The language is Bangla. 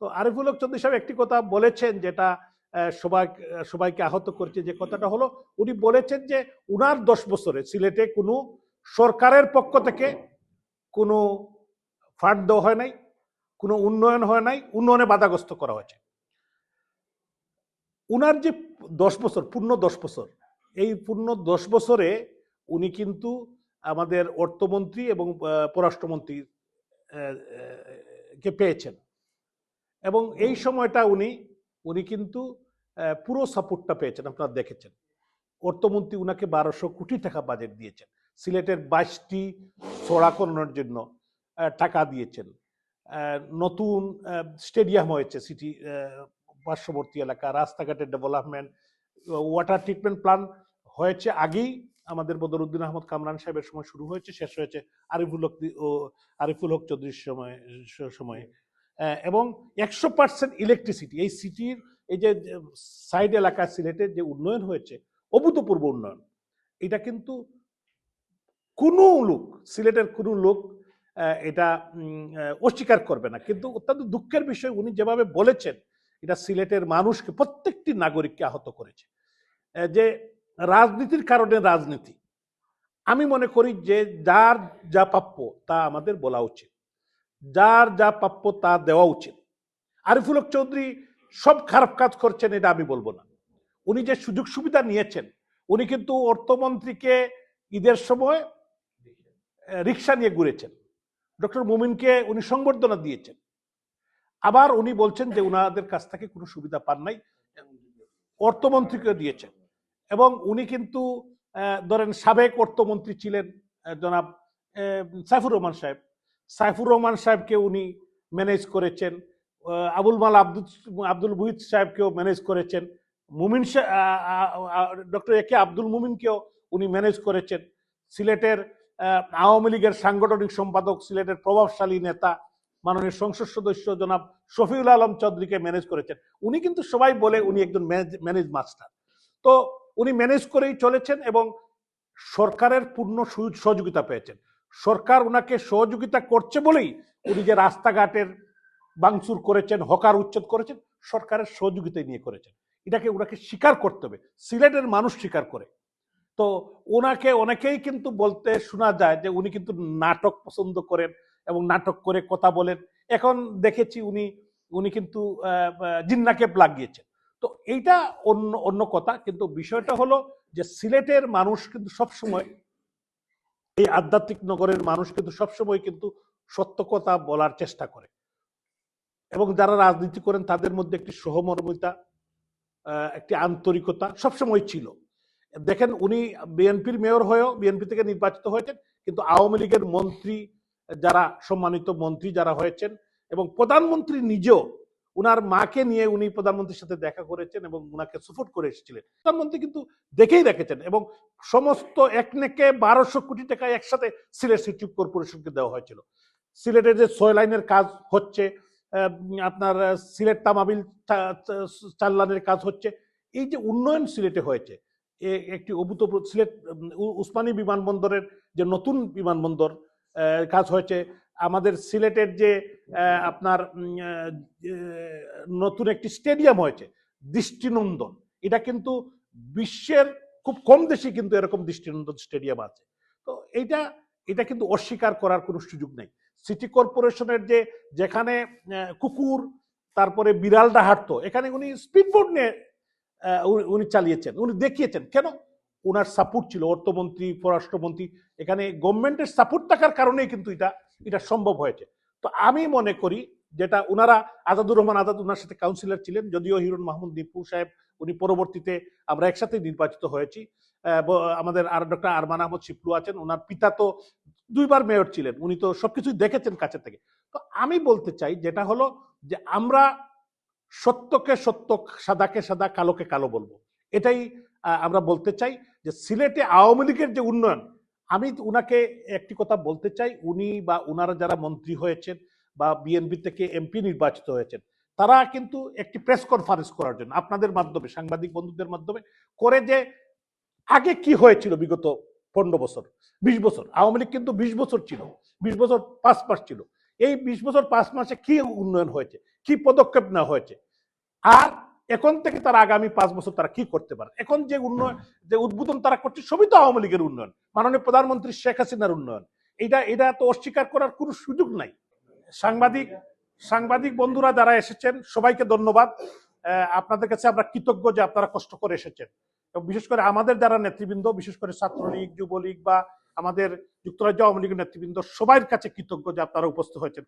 তো আরিফুল হক চৌধুরী সাহেব একটি কথা বলেছেন যেটা সবাইকে আহত করছে, যে কথাটা হলো উনি বলেছেন যে উনার 10 বছরে সিলেটে কোনো সরকারের পক্ষ থেকে কোনো ফান্ড দেওয়া হয় নাই, কোনো উন্নয়ন হয় নাই, উন্নয়নে বাধাগ্রস্ত করা হয়েছে। উনার যে 10 বছর, পূর্ণ 10 বছর, এই পূর্ণ 10 বছরে উনি কিন্তু আমাদের অর্থমন্ত্রী এবং পররাষ্ট্রমন্ত্রী কে পেয়েছেন, এবং এই সময়টা উনি কিন্তু পুরো সাপোর্টটা পেয়েছেন। আপনারা দেখেছেন অর্থমন্ত্রী উনাকে 1200 কোটি টাকা বাজেট দিয়েছেন, সিলেটের 22টি সড়াকরণের জন্য টাকা দিয়েছেন, নতুন স্টেডিয়াম হয়েছে সিটি পার্শ্ববর্তী এলাকা, রাস্তাঘাটের ডেভেলপমেন্ট, ওয়াটার ট্রিটমেন্ট প্ল্যান হয়েছে আগেই আমাদের বদরুদ্দিন আহমদ কামরান সাহেবের সময় শুরু হয়েছে, শেষ হয়েছে আরিফুল হক চৌধুরীর সময়ে। এবং 100% ইলেকট্রিসিটি, এই সিটির এই যে সাইড এলাকা সিলেটের যে উন্নয়ন হয়েছে, অভূতপূর্ব উন্নয়ন। এটা কিন্তু কোনো লোক, সিলেটের কোনো লোক এটা অস্বীকার করবে না। কিন্তু অত্যন্ত দুঃখের বিষয়, উনি যেভাবে বলেছেন এটা সিলেটের মানুষকে, প্রত্যেকটি নাগরিককে আহত করেছে। যে রাজনীতির কারণে রাজনীতি, আমি মনে করি যে যার যা প্রাপ্য তা আমাদের বলা উচিত, যার যা প্রাপ্য তা দেওয়া উচিত। আরিফুল হক চৌধুরী সব খারাপ কাজ করছেন এটা আমি বলবো না। উনি যে সুযোগ সুবিধা নিয়েছেন, উনি কিন্তু অর্থমন্ত্রীকে ঈদের সময় রিক্সা নিয়ে ঘুরেছেন, ডক্টর মুমিনকে উনি সংবর্ধনা দিয়েছেন, আবার উনি বলছেন যে উনাদের কাছ থেকে কোনো সুবিধা পান নাই, অর্থমন্ত্রীকে দিয়েছেন। এবং উনি কিন্তু ধরেন সাবেক অর্থমন্ত্রী ছিলেন জনাব সাইফুর রহমান সাহেবকে উনি ম্যানেজ করেছেন, আবুল মাল আব্দুল মুহিত সাহেবকেও ম্যানেজ করেছেন, মুমিন ডক্টর এ কে আব্দুল মুমিনকেও উনি ম্যানেজ করেছেন, সিলেটের আওয়ামী লীগের সাংগঠনিক সম্পাদক, সিলেটের প্রভাবশালী নেতা মাননীয় সংসদ সদস্য জনাব শফিউল আলম চৌধুরীকে ম্যানেজ করেছেন। উনি কিন্তু সবাই বলে উনি একজন ম্যানেজ মাস্টার। তো উনি ম্যানেজ করেই চলেছেন এবং সরকারের পূর্ণ সহযোগিতা পেয়েছেন। সরকার উনাকে সহযোগিতা করছে বলেই উনি যে রাস্তাঘাটের ভাঙচুর করেছেন, হকার উচ্ছেদ করেছেন, সরকারের সহযোগিতা নিয়ে করেছেন। এটাকে ওনাকে স্বীকার করতে হবে, সিলেটের মানুষ স্বীকার করে। তো ওনাকে অনেকেই কিন্তু বলতে শোনা যায় যে উনি কিন্তু নাটক পছন্দ করেন এবং নাটক করে কথা বলেন। এখন দেখেছি উনি কিন্তু জিন্নাকে লাগিয়েছেন। তো এইটা অন্য কথা, কিন্তু বিষয়টা হলো যে সিলেটের মানুষ কিন্তু সবসময়, এই আধ্যাত্মিক নগরের মানুষ কিন্তু সবসময় কিন্তু সত্য কথা বলার চেষ্টা করে, এবং যারা রাজনীতি করেন তাদের মধ্যে একটি সহমর্মিতা, একটি আন্তরিকতা সবসময় ছিল। দেখেন উনি বিএনপির মেয়র হয়েও বিএনপি থেকে নির্বাচিত হয়েছেন, কিন্তু আওয়ামী লীগের মন্ত্রী যারা, সম্মানিত মন্ত্রী যারা হয়েছেন, এবং প্রধানমন্ত্রী নিজেও উনার মাকে নিয়ে উনি প্রধানমন্ত্রীর সাথে দেখা করেছেন এবং উনাকে সাপোর্ট করে এসেছিলেন। প্রধানমন্ত্রী কিন্তু দেখেই রেখেছেন, এবং সমস্ত একনেকে 1200 কোটি টাকা একসাথে সিলেট সিটি কর্পোরেশনকে দেওয়া হয়েছিল। সিলেটের যে 6 লাইনের কাজ হচ্ছে, আপনার সিলেট তামাবিল 4 লাইনের কাজ হচ্ছে, এই যে উন্নয়ন সিলেটে হয়েছে, একটি অভূতপূর্ব। সিলেট উসমানী বিমানবন্দরের যে নতুন বিমানবন্দর কাজ হয়েছে, আমাদের সিলেটের যে আপনার নতুন একটি স্টেডিয়াম হয়েছে দৃষ্টিনন্দন, এটা কিন্তু বিশ্বের খুব কম দেশে কিন্তু এরকম দৃষ্টিনন্দন স্টেডিয়াম আছে। তো এটা কিন্তু অস্বীকার করার কোনো সুযোগ নেই। সিটি কর্পোরেশনের যেখানে কুকুর তারপরে বিড়ালটা হাঁটতো, এখানে উনি স্পিডবোট নিয়ে উনি চালিয়েছেন, উনি দেখিয়েছেন। কেন? ওনার সাপোর্ট ছিল, অর্থমন্ত্রী, পররাষ্ট্রমন্ত্রী, এখানে গভর্নমেন্টের সাপোর্ট থাকার কারণেই কিন্তু এটা সম্ভব হয়েছে। তো আমি মনে করি যেটা ওনারা, আজাদুর রহমান আজাদ ওনার সাথে কাউন্সিলর ছিলেন, যদিও হিরণ মাহমুদ দীপু সাহেব উনি পরবর্তীতে আমরা একসাথে নির্বাচিত হয়েছি। আমাদের আর ডক্টর আরমান আহমদ শিপলু আছেন, ওনার পিতা তো 2 বার মেয়র ছিলেন, উনি তো সবকিছুই দেখেছেন কাছে থেকে। তো আমি বলতে চাই যেটা হলো যে আমরা সত্যকে সত্য, সাদাকে সাদা, কালোকে কালো বলবো। এটাই আমরা বলতে চাই যে সিলেটে আওয়ামী লীগের যে উন্নয়ন, আমি উনাকে একটি কথা বলতে চাই, উনি বা উনারা যারা মন্ত্রী হয়েছেন বা বিএনপি থেকে এমপি নির্বাচিত হয়েছেন, তারা কিন্তু একটি প্রেস কনফারেন্স করার জন্য আপনাদের মাধ্যমে, সাংবাদিক বন্ধুদের মাধ্যমে করে, যে আগে কি হয়েছিল বিগত 15 বছর 20 বছর, আওয়ামী লীগ কিন্তু 20 বছর ছিল, 20 বছর 5 মাস ছিল, এই 20 বছর 5 মাসে কি উন্নয়ন হয়েছে, কি পদক্ষেপ নেওয়া হয়েছে, আর এখন থেকে তারা আগামী 5 বছর তারা কি করতে পারে। এখন যে উন্নয়ন, যে উদ্বোধন তারা করছে সবই তো আওয়ামী লীগের উন্নয়ন, মাননীয় প্রধানমন্ত্রী শেখ হাসিনার উন্নয়ন। এটা তো অস্বীকার করার কোনো সুযোগ নাই। সাংবাদিক সাংবাদিক বন্ধুরা যারা এসেছেন সবাইকে ধন্যবাদ। আপনাদের কাছে আমরা কৃতজ্ঞ যে আপনারা কষ্ট করে এসেছেন, এবং বিশেষ করে আমাদের যারা নেতৃবৃন্দ, বিশেষ করে ছাত্রলীগ, যুবলীগ বা আমাদের যুক্তরাজ্য আওয়ামী লীগের নেতৃবৃন্দ, সবার কাছে কৃতজ্ঞ যে আপনারা উপস্থিত হয়েছেন।